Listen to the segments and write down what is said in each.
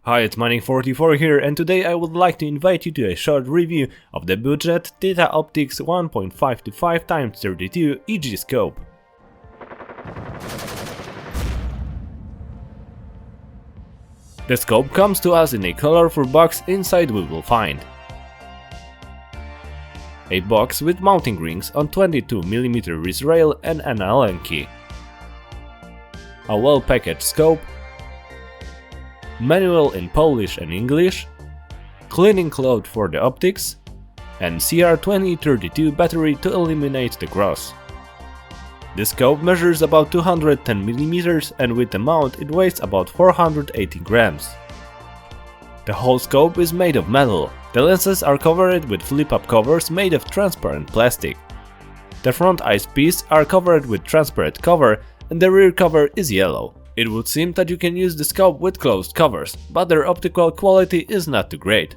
Hi, it's Mining44 here, and today I would like to invite you to a short review of the budget Theta Optics 1.5 to 5x32 EG scope. The scope comes to us in a colorful box. Inside we will find a box with mounting rings on 22mm wrist rail and an Allen key, a well-packaged scope, manual in Polish and English, cleaning cloth for the optics, and CR2032 battery to eliminate the cross. The scope measures about 210mm and with the mount it weighs about 480 grams. The whole scope is made of metal. The lenses are covered with flip-up covers made of transparent plastic. The front eyepieces are covered with transparent cover and the rear cover is yellow. It would seem that you can use the scope with closed covers, but their optical quality is not too great.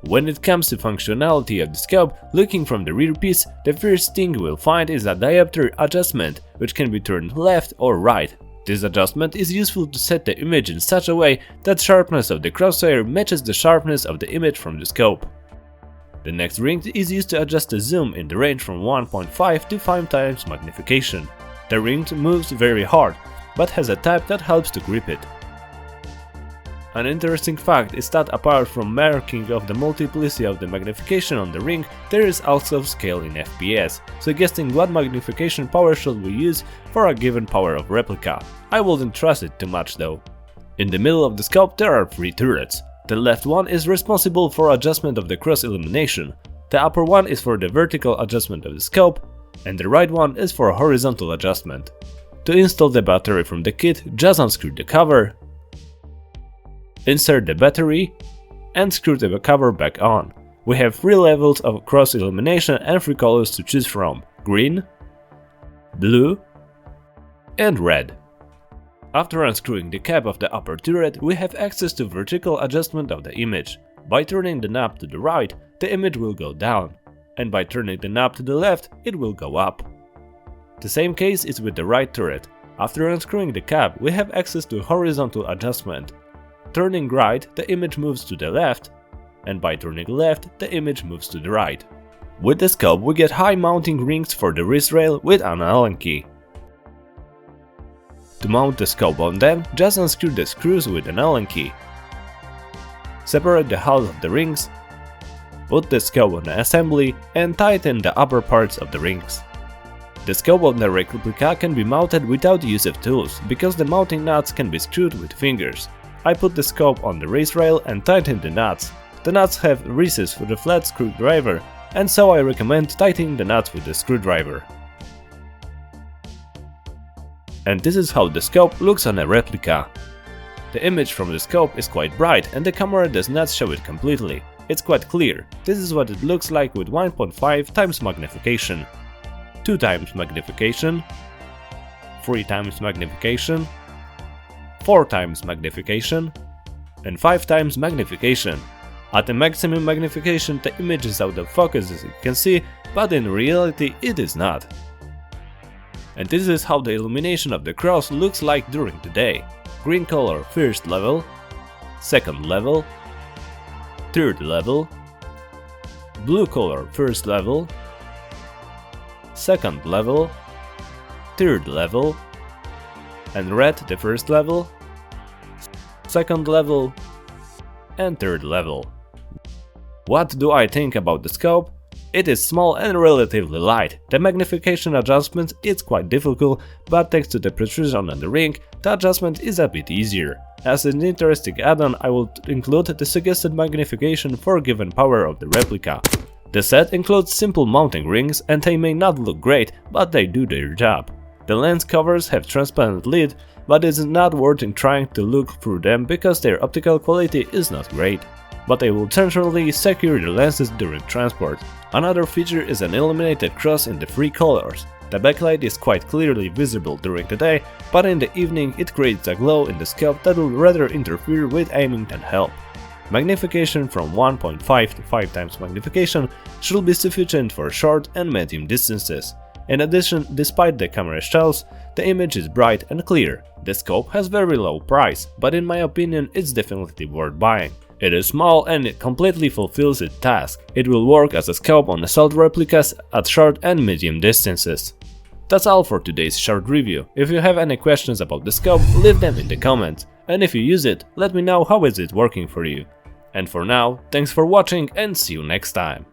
When it comes to functionality of the scope, looking from the rear piece, the first thing you will find is a diopter adjustment, which can be turned left or right. This adjustment is useful to set the image in such a way that sharpness of the crosshair matches the sharpness of the image from the scope. The next ring is used to adjust the zoom in the range from 1.5 to 5 times magnification. The ring moves very hard, but has a tab that helps to grip it. An interesting fact is that apart from marking of the multiplicity of the magnification on the ring, there is also scale in FPS, suggesting what magnification power should we use for a given power of Replica. I wouldn't trust it too much though. In the middle of the scope there are 3 turrets. The left one is responsible for adjustment of the cross illumination, the upper one is for the vertical adjustment of the scope, and the right one is for horizontal adjustment. To install the battery from the kit, just unscrew the cover, insert the battery, and screw the cover back on. We have 3 levels of cross illumination and 3 colors to choose from: green, blue, and red. After unscrewing the cap of the upper turret, we have access to vertical adjustment of the image. By turning the knob to the right, the image will go down, and by turning the knob to the left, it will go up. The same case is with the right turret. After unscrewing the cap, we have access to horizontal adjustment. Turning right, the image moves to the left, and by turning left, the image moves to the right. With the scope, we get high mounting rings for the wrist rail with an Allen key. To mount the scope on them, just unscrew the screws with an Allen key. Separate the hulls of the rings, put the scope on the assembly, and tighten the upper parts of the rings. The scope on the Replica can be mounted without use of tools, because the mounting nuts can be screwed with fingers. I put the scope on the race rail and tighten the nuts. The nuts have recesses for the flat screwdriver, and so I recommend tightening the nuts with the screwdriver. And this is how the scope looks on a Replica. The image from the scope is quite bright and the camera does not show it completely. It's quite clear. This is what it looks like with 1.5 times magnification, 2 times magnification, 3 times magnification, 4 times magnification, and 5 times magnification. At the maximum magnification the image is out of focus as you can see, but in reality it is not. And this is how the illumination of the cross looks like during the day. Green color first level, second level, third level, blue color first level, second level, third level, and red the first level, second level, and third level. What do I think about the scope? It is small and relatively light. The magnification adjustment is quite difficult, but thanks to the precision on the ring, the adjustment is a bit easier. As an interesting add-on, I will include the suggested magnification for a given power of the Replica. The set includes simple mounting rings and they may not look great, but they do their job. The lens covers have transparent lid, but it is not worth trying to look through them because their optical quality is not great. But they will temporarily secure the lenses during transport. Another feature is an illuminated cross in the 3 colors. The backlight is quite clearly visible during the day, but in the evening it creates a glow in the scope that will rather interfere with aiming than help. Magnification from 1.5 to 5 times magnification should be sufficient for short and medium distances. In addition, despite the camera shells, the image is bright and clear. The scope has very low price, but in my opinion it's definitely worth buying. It is small and it completely fulfills its task. It will work as a scope on assault replicas at short and medium distances. That's all for today's short review. If you have any questions about the scope, leave them in the comments. And if you use it, let me know how is it working for you. And for now, thanks for watching and see you next time.